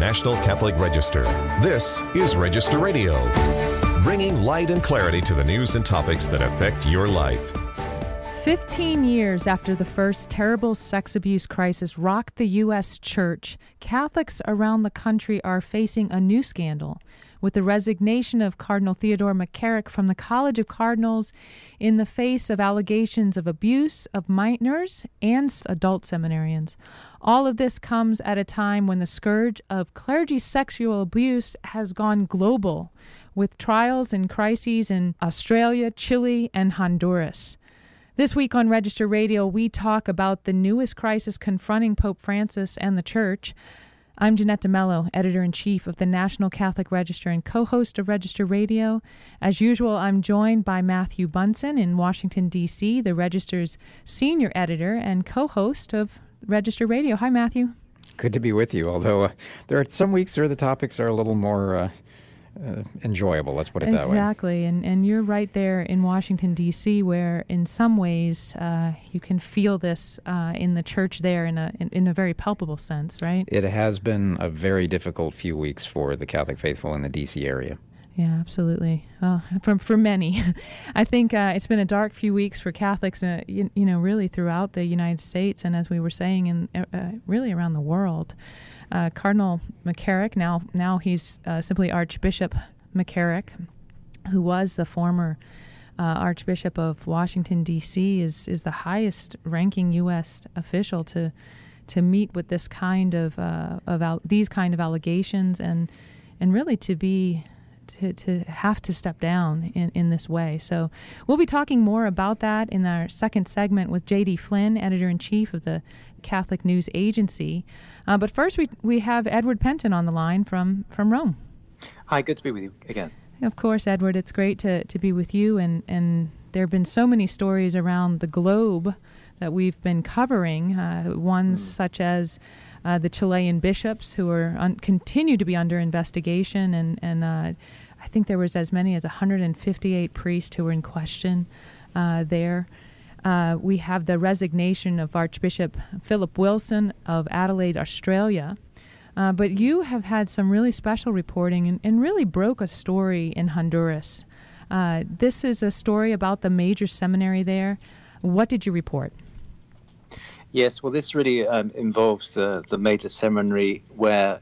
National Catholic Register. This is Register Radio, bringing light and clarity to the news and topics that affect your life. 15 years after the first terrible sex abuse crisis rocked the U.S. Church, Catholics around the country are facing a new scandal, with the resignation of Cardinal Theodore McCarrick from the College of Cardinals in the face of allegations of abuse of minors and adult seminarians. All of this comes at a time when the scourge of clergy sexual abuse has gone global, with trials and crises in Australia, Chile, and Honduras. This week on Register Radio, we talk about the newest crisis confronting Pope Francis and the Church. I'm Jeanette DeMello, Editor-in-Chief of the National Catholic Register and co-host of Register Radio. As usual, I'm joined by Matthew Bunson in Washington, D.C., the Register's senior editor and co-host of Register Radio. Hi, Matthew. Good to be with you, although there are some weeks where the topics are a little more enjoyable, let's put it that way. Exactly, and you're right there in Washington, D.C., where in some ways you can feel this in the church there in a very palpable sense, right? It has been a very difficult few weeks for the Catholic faithful in the D.C. area. Yeah, absolutely. Well, for many. I think it's been a dark few weeks for Catholics, really throughout the United States, and as we were saying, really around the world. Cardinal McCarrick, now he's simply Archbishop McCarrick, who was the former Archbishop of Washington, D.C., is the highest-ranking U.S. official to meet with this kind of these kind of allegations, and really to have to step down in this way. So we'll be talking more about that in our second segment with J.D. Flynn, Editor-in-Chief of the Catholic News Agency. But first, we have Edward Pentin on the line from Rome. Hi, good to be with you again. Of course, Edward, it's great to be with you. And there have been so many stories around the globe that we've been covering, ones such as the Chilean bishops who are continue to be under investigation, and I think there was as many as 158 priests who were in question there. We have the resignation of Archbishop Philip Wilson of Adelaide, Australia. But you have had some really special reporting and really broke a story in Honduras. This is a story about the major seminary there. What did you report? Yes, well, this really involves the major seminary where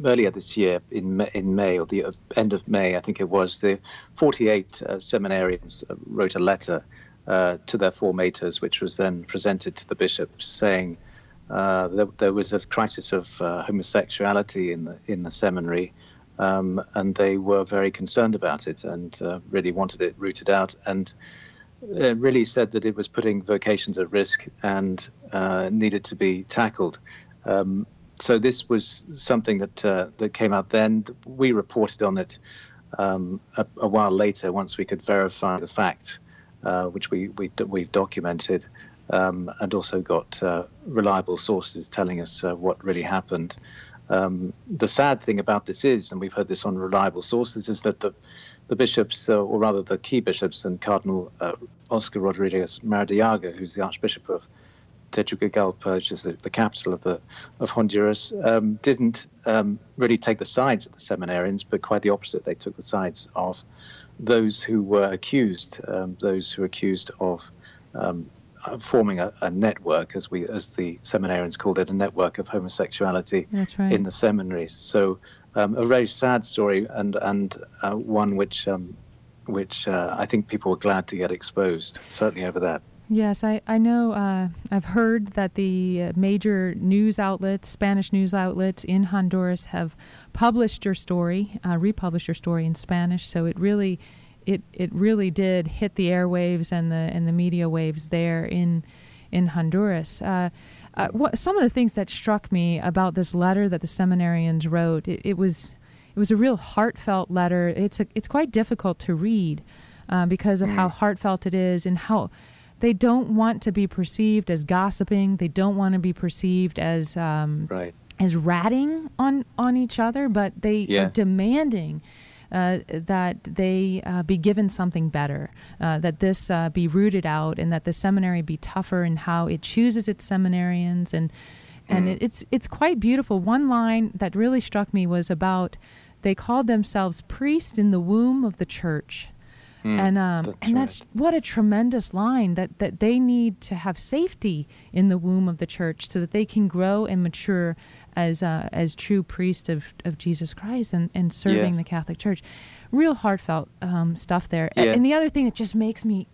earlier this year, in May, or the end of May, I think it was, the 48 seminarians wrote a letter to their formators, which was then presented to the bishops, saying there was a crisis of homosexuality in the seminary, and they were very concerned about it and really wanted it rooted out, and really said that it was putting vocations at risk and needed to be tackled. So this was something that came out then. We reported on it a while later, once we could verify the fact, which we've documented, and also got reliable sources telling us what really happened. The sad thing about this is, and we've heard this on reliable sources, is that the bishops, or rather the key bishops, and Cardinal Oscar Rodriguez Maradiaga, who's the Archbishop of Tegucigalpa, which is the capital of Honduras, didn't really take the sides of the seminarians, but quite the opposite. They took the sides of those who were accused, of forming a network, as the seminarians called it, a network of homosexuality. That's right. In the seminaries. So a very sad story, and one which I think people were glad to get exposed, certainly over that. Yes, I know. I've heard that the major news outlets, Spanish news outlets in Honduras, have published your story, republished your story in Spanish. So it really did hit the airwaves and the media waves there in Honduras. Some of the things that struck me about this letter that the seminarians wrote, it was a real heartfelt letter. It's quite difficult to read because of how heartfelt it is, and how they don't want to be perceived as gossiping. They don't want to be perceived as as ratting on each other, but they are demanding that they be given something better, that this be rooted out, and that the seminary be tougher in how it chooses its seminarians, And it's quite beautiful. One line that really struck me was about they called themselves priests in the womb of the church. That's what a tremendous line, that they need to have safety in the womb of the church so that they can grow and mature as true priests of Jesus Christ and serving the Catholic Church. Real heartfelt stuff there. Yeah. And the other thing that just makes me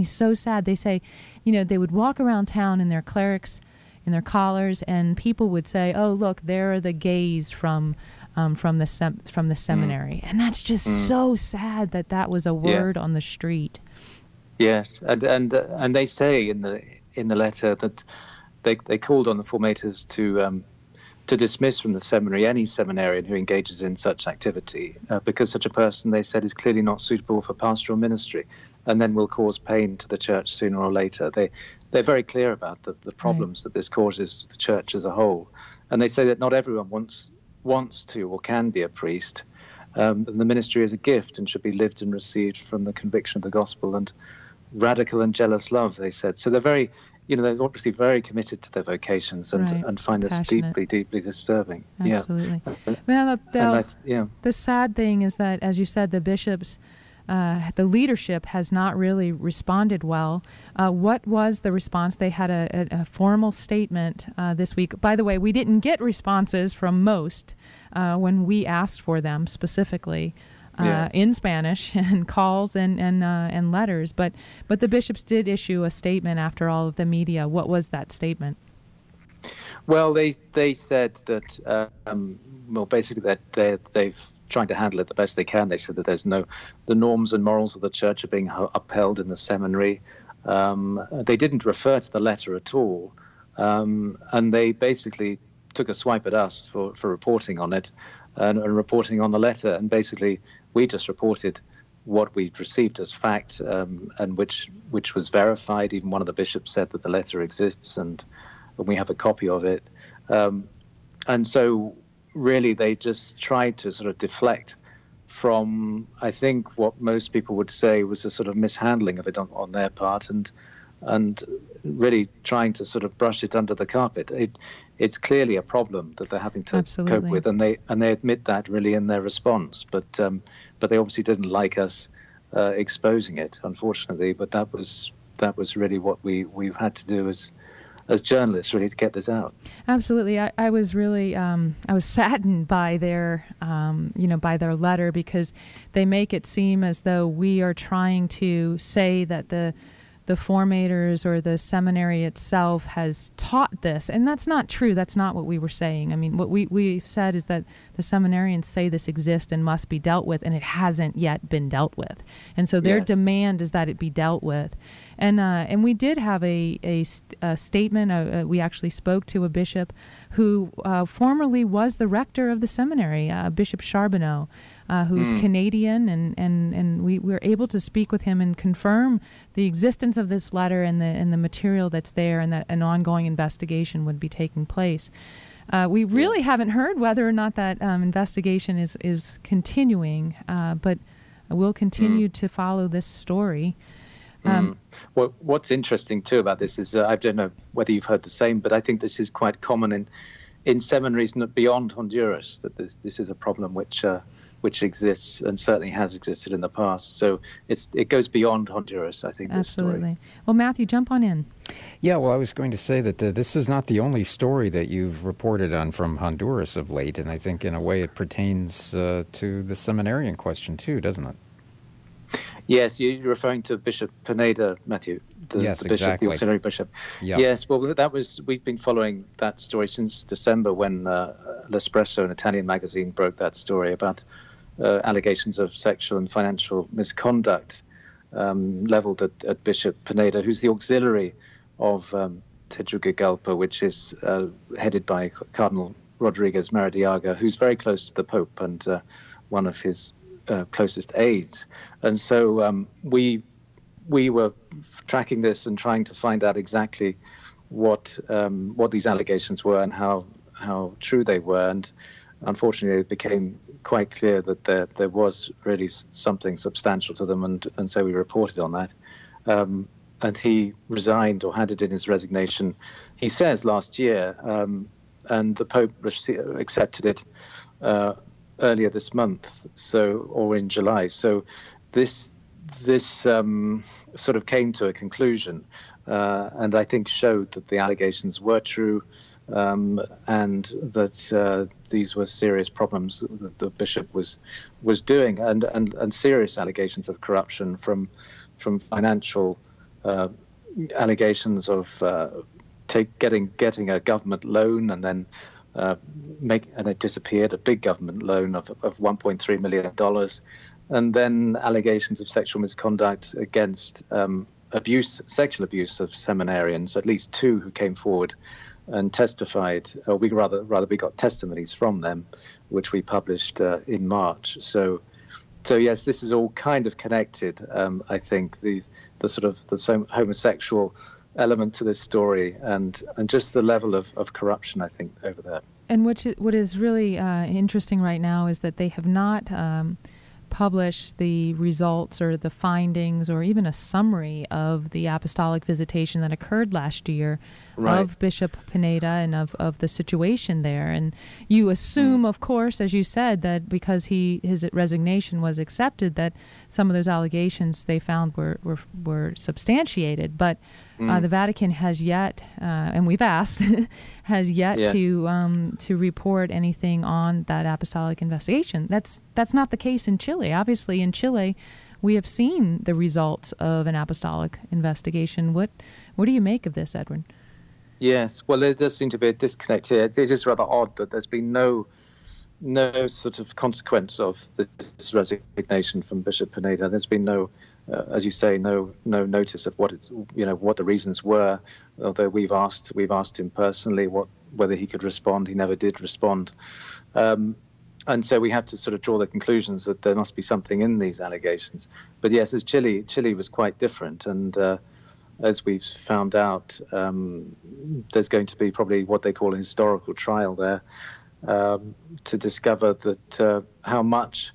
so sad, they say, they would walk around town in their clerics, in their collars, and people would say, "Oh, look, there are the gays from the seminary," and that's just so sad that was a word on the street. Yes, and they say in the letter that they called on the formators to dismiss from the seminary any seminarian who engages in such activity, because such a person, they said, is clearly not suitable for pastoral ministry, and then will cause pain to the church sooner or later. They're very clear about the problems that this causes the church as a whole, and they say that not everyone wants to or can be a priest. The ministry is a gift and should be lived and received from the conviction of the gospel and radical and jealous love, they said. So they're very, they're obviously very committed to their vocations and find this deeply, deeply disturbing. Absolutely. Yeah. Well, the sad thing is that, as you said, the bishops, the leadership has not really responded well. What was the response? They had a formal statement this week. By the way, we didn't get responses from most when we asked for them specifically in Spanish, and calls and letters. But the bishops did issue a statement after all of the media. What was that statement? Well, they said that basically that they've trying to handle it the best they can. They said that the norms and morals of the church are being upheld in the seminary. They didn't refer to the letter at all, and they basically took a swipe at us for reporting on it and reporting on the letter. And basically, we just reported what we'd received as fact, and which was verified. Even one of the bishops said that the letter exists, and we have a copy of it. And so, really, they just tried to sort of deflect from, I think, what most people would say was a sort of mishandling of it on their part, and really trying to sort of brush it under the carpet. It's clearly a problem that they're having to cope with, and they admit that really in their response. But they obviously didn't like us exposing it, unfortunately. But that was really what we've had to do as journalists, really, to get this out. Absolutely. I was really I was saddened by their by their letter, because they make it seem as though we are trying to say that the formators or the seminary itself has taught this, and that's not true. That's not what we were saying. I mean, what we've said is that the seminarians say this exists and must be dealt with, and it hasn't yet been dealt with. And so their demand is that it be dealt with. And we did have a statement. We actually spoke to a bishop who formerly was the rector of the seminary, Bishop Charbonneau, who's Canadian, and we were able to speak with him and confirm the existence of this letter and the material that's there, and that an ongoing investigation would be taking place. We really haven't heard whether or not that investigation is continuing, but we'll continue to follow this story. Well, what's interesting too about this is I don't know whether you've heard the same, but I think this is quite common in seminaries beyond Honduras, that this is a problem which exists and certainly has existed in the past. So it goes beyond Honduras, I think. Absolutely. This story. Well, Matthew, jump on in. Yeah, well, I was going to say that this is not the only story that you've reported on from Honduras of late, and I think in a way it pertains to the seminarian question too, doesn't it? Yes, you're referring to Bishop Pineda, Matthew, the bishop, exactly. the auxiliary bishop. Yeah. Yes, well, we've been following that story since December, when L'Espresso, an Italian magazine, broke that story about allegations of sexual and financial misconduct leveled at Bishop Pineda, who's the auxiliary of Tegucigalpa, which is headed by Cardinal Rodriguez Maradiaga, who's very close to the Pope and one of his closest aides. And so we were tracking this and trying to find out exactly what these allegations were and how true they were. And unfortunately, it became quite clear that there was really something substantial to them, and so we reported on that. he resigned or handed in his resignation, he says, last year, and the Pope accepted it earlier this month, or in July. So this sort of came to a conclusion, and I think showed that the allegations were true, and that these were serious problems that the bishop was doing, and serious allegations of corruption from financial allegations of getting a government loan and then and it disappeared, a big government loan of $1.3 million, and then allegations of sexual misconduct against sexual abuse of seminarians, at least 2 who came forward and testified, or we got testimonies from them, which we published in March. So yes, this is all kind of connected. I think the homosexual element to this story, and just the level of corruption, I think, over there. And what is really interesting right now is that they have not published the results or the findings or even a summary of the apostolic visitation that occurred last year of Bishop Pineda and of the situation there. And you assume, of course, as you said, that because his resignation was accepted, that some of those allegations they found were substantiated. But the Vatican has yet, and we've asked, has yet to report anything on that apostolic investigation. That's not the case in Chile. Obviously, in Chile, we have seen the results of an apostolic investigation. What do you make of this, Edwin? Yes, well, there does seem to be a disconnect here. It is rather odd that there's been no sort of consequence of this resignation from Bishop Pineda. There's been no, as you say, no notice of what the reasons were. Although we've asked him personally whether he could respond. He never did respond, and so we have to sort of draw the conclusions that there must be something in these allegations. But yes, as Chile was quite different, and as we've found out, there's going to be probably what they call a historical trial there. To discover that how much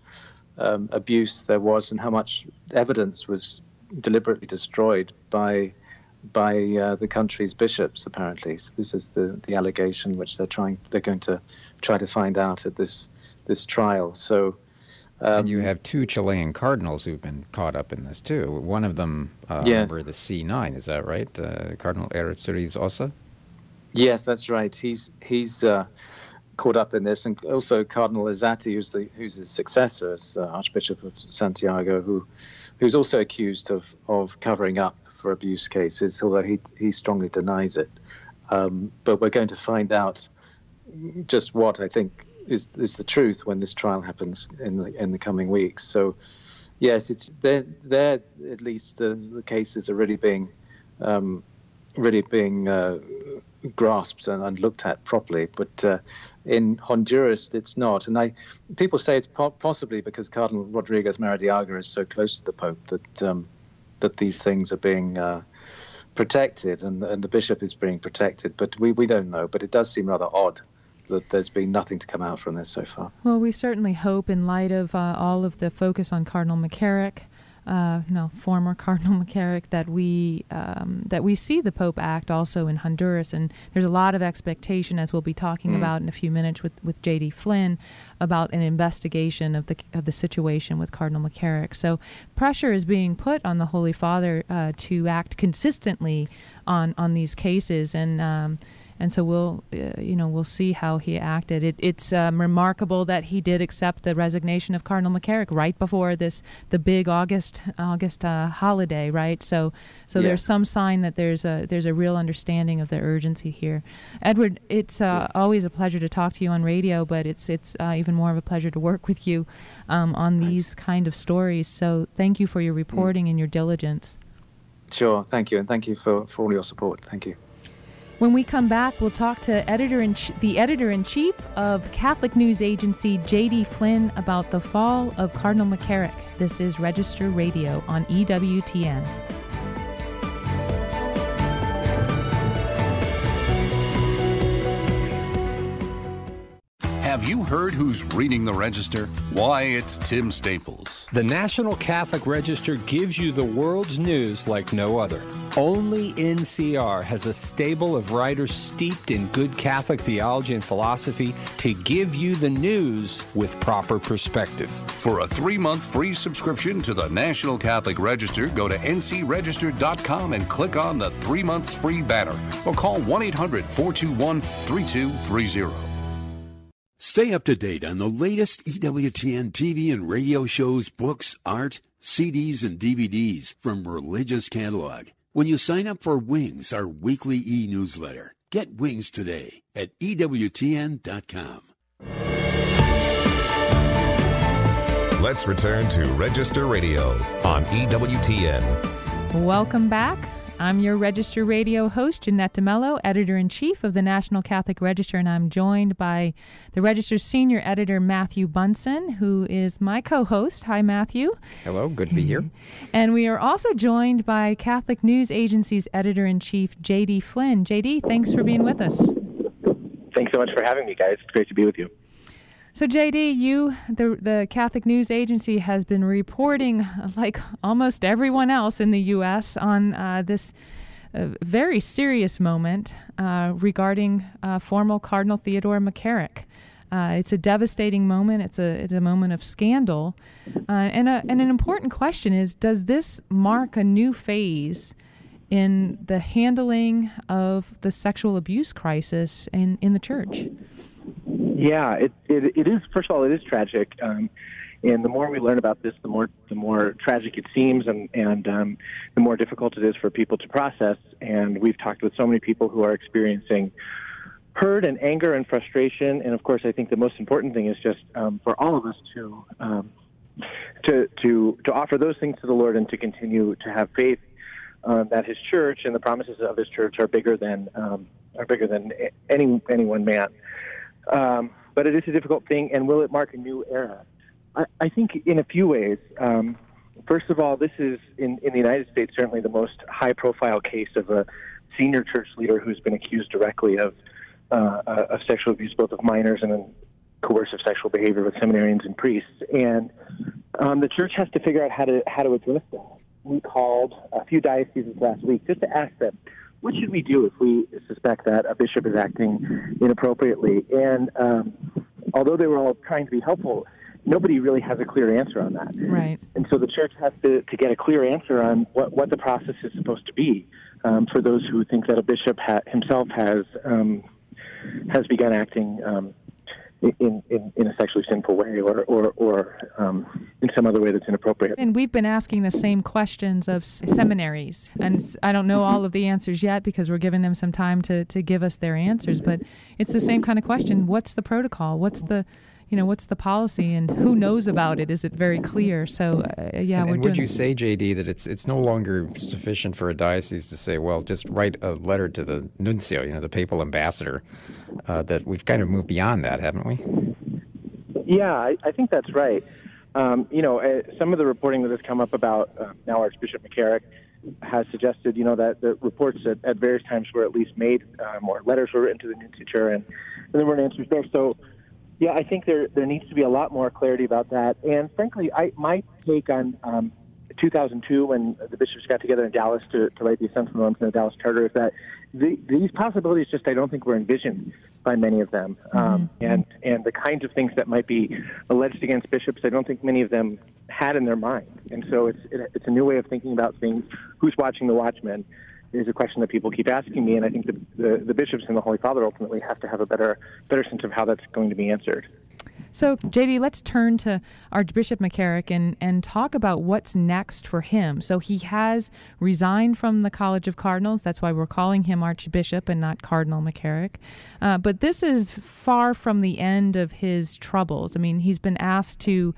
abuse there was and how much evidence was deliberately destroyed by the country's bishops. Apparently, so this is the allegation which they're going to try to find out at this trial. So. And you have 2 Chilean cardinals who've been caught up in this too. One of them, member of the C9, is that right? Cardinal Errázuriz Ossa? Yes, that's right. He's caught up in this, and also Cardinal Izzati, who's his successor as Archbishop of Santiago, who's also accused of covering up for abuse cases, although he strongly denies it. But we're going to find out just what I think is the truth when this trial happens in the coming weeks. So, yes, it's they're at least the cases are really being grasped and looked at properly. But in Honduras, it's not. And people say it's possibly because Cardinal Rodriguez Maradiaga is so close to the Pope that these things are being protected, and the bishop is being protected. But we don't know. But it does seem rather odd that there's been nothing to come out from this so far. Well, we certainly hope, in light of all of the focus on Cardinal McCarrick, former Cardinal McCarrick, that we see the Pope act also in Honduras. And there's a lot of expectation, as we'll be talking about in a few minutes with J.D. Flynn, about an investigation of the situation with Cardinal McCarrick. So pressure is being put on the Holy Father to act consistently on these cases, and so we'll see how he acted. It's remarkable that he did accept the resignation of Cardinal McCarrick right before the big August holiday, right? So there's some sign that there's a real understanding of the urgency here. Edward, it's always a pleasure to talk to you on radio, but it's even more of a pleasure to work with you on these kind of stories. So thank you for your reporting and your diligence. Sure, thank you, and thank you for all your support. Thank you. When we come back, we'll talk to the editor-in-chief of Catholic news agency J.D. Flynn about the fall of Cardinal McCarrick. This is Register Radio on EWTN. Have Have you heard who's reading the Register? Why, it's Tim Staples. The National Catholic Register gives you the world's news like no other. Only NCR has a stable of writers steeped in good Catholic theology and philosophy to give you the news with proper perspective. For a 3-month free subscription to the National Catholic Register, go to ncregister.com and click on the 3 months free banner or call 1-800-421-3230. Stay up to date on the latest EWTN TV and radio shows, books, art, CDs, and DVDs from Religious Catalog when you sign up for Wings, our weekly e-newsletter. Get Wings today at EWTN.com. Let's return to Register Radio on EWTN. Welcome back. I'm your Register Radio host, Jeanette DeMello, Editor-in-Chief of the National Catholic Register, and I'm joined by the Register's Senior Editor, Matthew Bunson, who is my co-host. Hi, Matthew. Hello, good to be here. And we are also joined by Catholic News Agency's Editor-in-Chief, J.D. Flynn. J.D., thanks for being with us. Thanks so much for having me, guys. It's great to be with you. So, J.D., the Catholic News Agency has been reporting, like almost everyone else in the U.S., on this very serious moment regarding former Cardinal Theodore McCarrick. It's a devastating moment. It's a moment of scandal. And an important question is, does this mark a new phase in the handling of the sexual abuse crisis in the church? Yeah, it is. First of all, it is tragic, and the more we learn about this, the more tragic it seems, and the more difficult it is for people to process. And we've talked with so many people who are experiencing hurt and anger and frustration. And of course, I think the most important thing is just for all of us to offer those things to the Lord and to continue to have faith that His church and the promises of His church are bigger than any one man. But it is a difficult thing, and will it mark a new era? I think in a few ways. First of all, this is, in the United States, certainly the most high-profile case of a senior church leader who's been accused directly of sexual abuse, both of minors and coercive sexual behavior with seminarians and priests. And the church has to figure out how to address that. We called a few dioceses last week just to ask them, what should we do if we suspect that a bishop is acting inappropriately? And although they were all trying to be helpful, nobody really has a clear answer on that. Right. And so the church has to get a clear answer on what the process is supposed to be for those who think that a bishop himself has begun acting in a sexually sinful way or in some other way that's inappropriate. And we've been asking the same questions of seminaries, and I don't know all of the answers yet because we're giving them some time to give us their answers, but it's the same kind of question. What's the protocol? What's the policy, and who knows about it? Is it very clear? So, and would you say, J.D., that it's no longer sufficient for a diocese to say, well, just write a letter to the nuncio, the papal ambassador, that we've kind of moved beyond that, haven't we? Yeah, I think that's right. Some of the reporting that has come up about now Archbishop McCarrick has suggested, that the reports at various times were at least made, or letters were written to the nunciature, and there weren't answers there. So, yeah, I think there needs to be a lot more clarity about that. And frankly, my take on 2002, when the bishops got together in Dallas to write the essential norms in the Dallas Charter, is that these possibilities I don't think were envisioned by many of them. And the kinds of things that might be alleged against bishops, I don't think many of them had in their mind. And so it's a new way of thinking about things. Who's watching the watchmen is a question that people keep asking me, and I think the bishops and the Holy Father ultimately have to have a better sense of how that's going to be answered. So, J.D., let's turn to Archbishop McCarrick and talk about what's next for him. So he has resigned from the College of Cardinals. That's why we're calling him Archbishop and not Cardinal McCarrick. But this is far from the end of his troubles. I mean, he's been asked to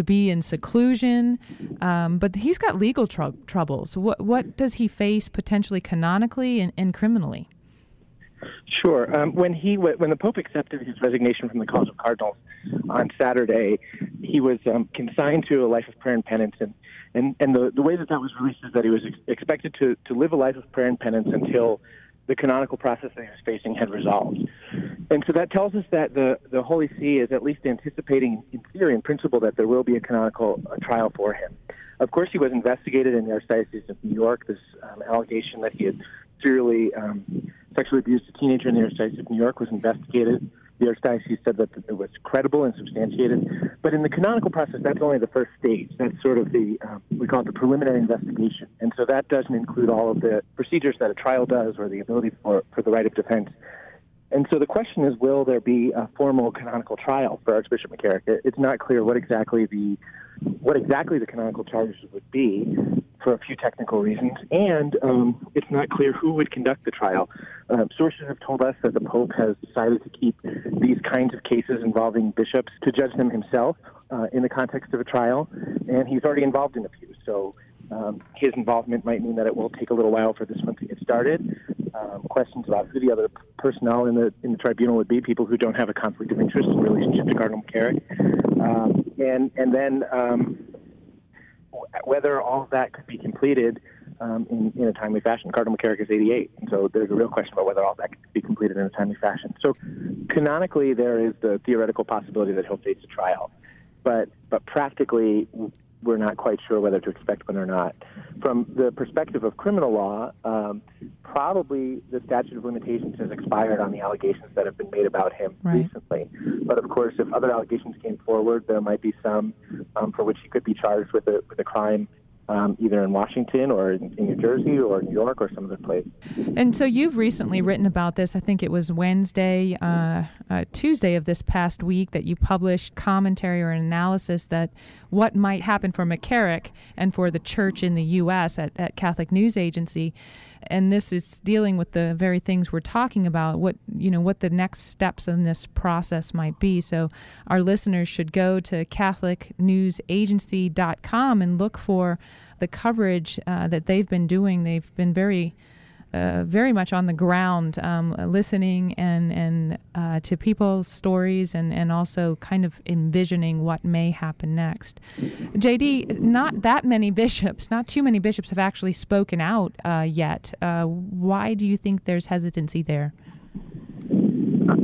be in seclusion, but he's got legal troubles. What does he face potentially canonically and criminally? Sure. When the Pope accepted his resignation from the College of Cardinals on Saturday, he was consigned to a life of prayer and penance, and the way that was released is that he was expected to live a life of prayer and penance until the canonical process that he was facing had resolved. And so that tells us that the Holy See is at least anticipating, in theory and principle, that there will be a canonical trial for him. Of course, he was investigated in the Archdiocese of New York. This allegation that he had serially sexually abused a teenager in the Archdiocese of New York was investigated. The Archdiocese said that it was credible and substantiated. But in the canonical process, that's only the first stage. That's sort of the, we call it the preliminary investigation. And so that doesn't include all of the procedures that a trial does or the ability for the right of defense. And so the question is, will there be a formal canonical trial for Archbishop McCarrick? It's not clear what exactly the canonical charges would be for a few technical reasons, and it's not clear who would conduct the trial. Sources have told us that the Pope has decided to keep these kinds of cases involving bishops to judge them himself in the context of a trial, and he's already involved in a few. So his involvement might mean that it will take a little while for this one to get started. Questions about who the other personnel in the tribunal would be, people who don't have a conflict of interest in relationship to Cardinal McCarrick, and then whether all of that could be completed in a timely fashion. Cardinal McCarrick is 88, and so there's a real question about whether all that could be completed in a timely fashion. So canonically, there is the theoretical possibility that he'll face a trial, but practically, we're not quite sure whether to expect one or not. From the perspective of criminal law, probably the statute of limitations has expired on the allegations that have been made about him recently. But of course, if other allegations came forward, there might be some for which he could be charged with a crime either in Washington or in New Jersey or New York or some other place. And so you've recently written about this. I think it was Tuesday of this past week that you published commentary or an analysis that what might happen for McCarrick and for the church in the U.S. at Catholic News Agency. And this is dealing with the very things we're talking about, what the next steps in this process might be. So our listeners should go to CatholicNewsAgency.com and look for the coverage that they've been doing. They've been very much on the ground, listening and to people's stories and also kind of envisioning what may happen next. JD, not too many bishops have actually spoken out yet. Why do you think there's hesitancy there?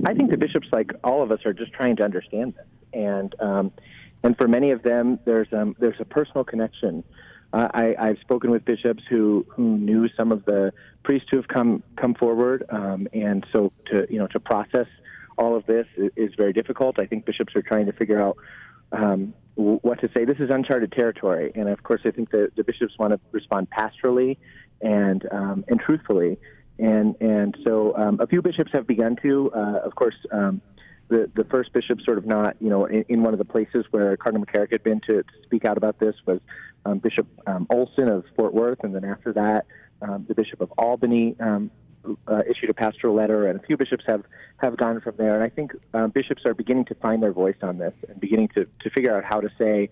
I think the bishops, like all of us, are just trying to understand this, and for many of them, there's a personal connection. I've spoken with bishops who knew some of the priests who have come forward, and so to process all of this is very difficult. I think bishops are trying to figure out what to say. This is uncharted territory, and of course, I think the bishops want to respond pastorally and truthfully, and so a few bishops have begun to. Of course, the first bishop sort of not in one of the places where Cardinal McCarrick had been to speak out about this was Bishop Olson of Fort Worth, and then after that, the Bishop of Albany issued a pastoral letter, and a few bishops have gone from there. And I think bishops are beginning to find their voice on this and beginning to figure out how to say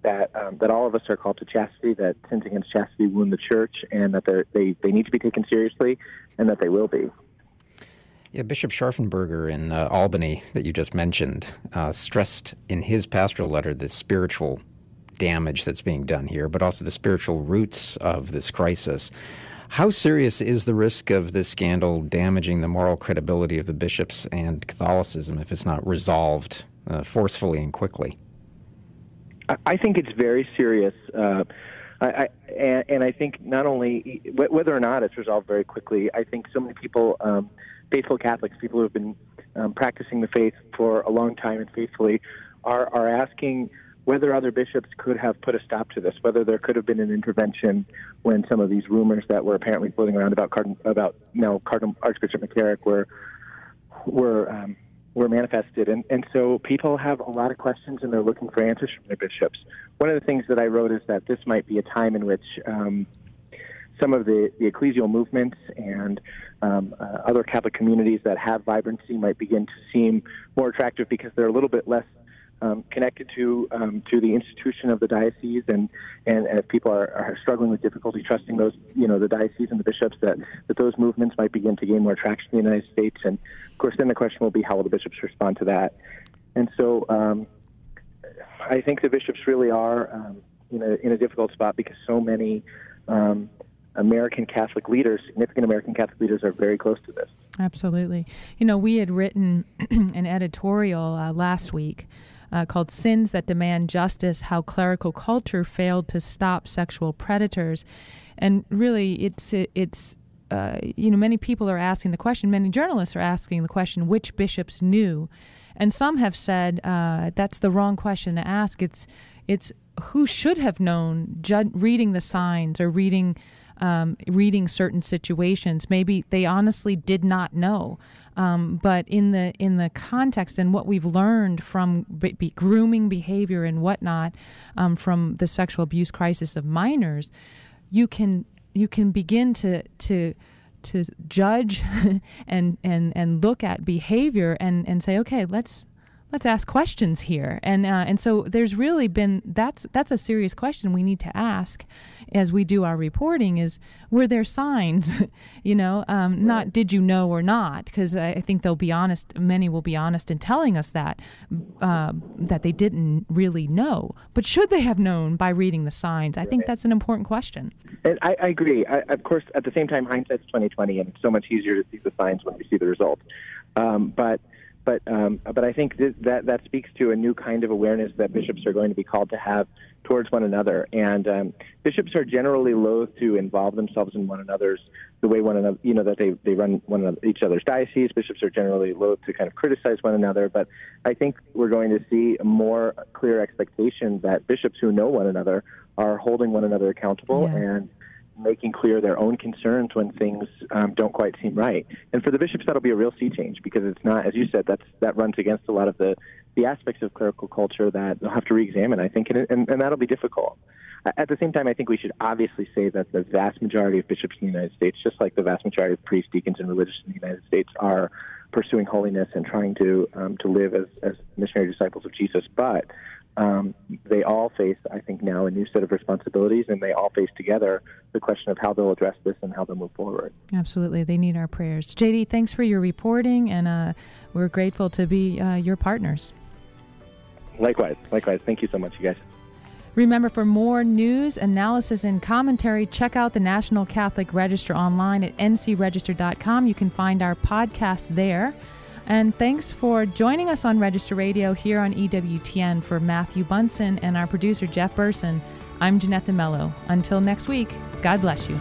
that all of us are called to chastity, that sins against chastity wound the church, and that they need to be taken seriously, and that they will be. Yeah, Bishop Scharfenberger in Albany that you just mentioned stressed in his pastoral letter the spiritual damage that's being done here, but also the spiritual roots of this crisis. How serious is the risk of this scandal damaging the moral credibility of the bishops and Catholicism if it's not resolved forcefully and quickly? I think it's very serious. I think not only whether or not it's resolved very quickly, I think so many people, faithful Catholics, people who have been practicing the faith for a long time and faithfully, are asking whether other bishops could have put a stop to this, whether there could have been an intervention when some of these rumors that were apparently floating around about Cardinal Archbishop McCarrick were manifested. And so people have a lot of questions, and they're looking for answers from their bishops. One of the things that I wrote is that this might be a time in which some of the ecclesial movements and other Catholic communities that have vibrancy might begin to seem more attractive because they're a little bit less connected to the institution of the diocese, and if people are struggling with difficulty trusting those, the diocese and the bishops, that those movements might begin to gain more traction in the United States. And of course, then the question will be, how will the bishops respond to that? And so, I think the bishops really are in a difficult spot because so many American Catholic leaders, significant American Catholic leaders, are very close to this. Absolutely. You know, we had written an editorial last week called Sins That Demand Justice, How Clerical Culture Failed to Stop Sexual Predators. And really, it's many people are asking the question, many journalists are asking the question, which bishops knew? And some have said that's the wrong question to ask. It's who should have known, reading the signs or reading certain situations. Maybe they honestly did not know. But in the context and what we've learned from grooming behavior and whatnot from the sexual abuse crisis of minors, you can begin to judge and look at behavior and say, okay, let's ask questions here. And so there's really been, that's a serious question we need to ask as we do our reporting is, were there signs, not did you know or not, because I think they'll be honest, many will be honest in telling us that they didn't really know. But should they have known by reading the signs? I think that's an important question. And I agree. Of course, at the same time, hindsight's 20/20, and it's so much easier to see the signs when we see the results. But I think that speaks to a new kind of awareness that bishops are going to be called to have towards one another. And bishops are generally loath to involve themselves in one another's, the way one another, that they run each other's diocese. Bishops are generally loath to kind of criticize one another. But I think we're going to see a more clear expectation that bishops who know one another are holding one another accountable and making clear their own concerns when things don't quite seem right. And for the bishops, that'll be a real sea change, because it's not, as you said, that runs against a lot of the aspects of clerical culture that they'll have to re-examine, I think, and that'll be difficult. At the same time, I think we should obviously say that the vast majority of bishops in the United States, just like the vast majority of priests, deacons, and religious in the United States, are pursuing holiness and trying to live as missionary disciples of Jesus. But they all face, I think, now a new set of responsibilities, and they all face together the question of how they'll address this and how they'll move forward. Absolutely. They need our prayers. JD, thanks for your reporting, and we're grateful to be your partners. Likewise. Thank you so much, you guys. Remember, for more news, analysis, and commentary, check out the National Catholic Register online at ncregister.com. You can find our podcast there. And thanks for joining us on Register Radio here on EWTN. For Matthew Bunson and our producer, Jeff Burson, I'm Jeanette DeMello. Until next week, God bless you.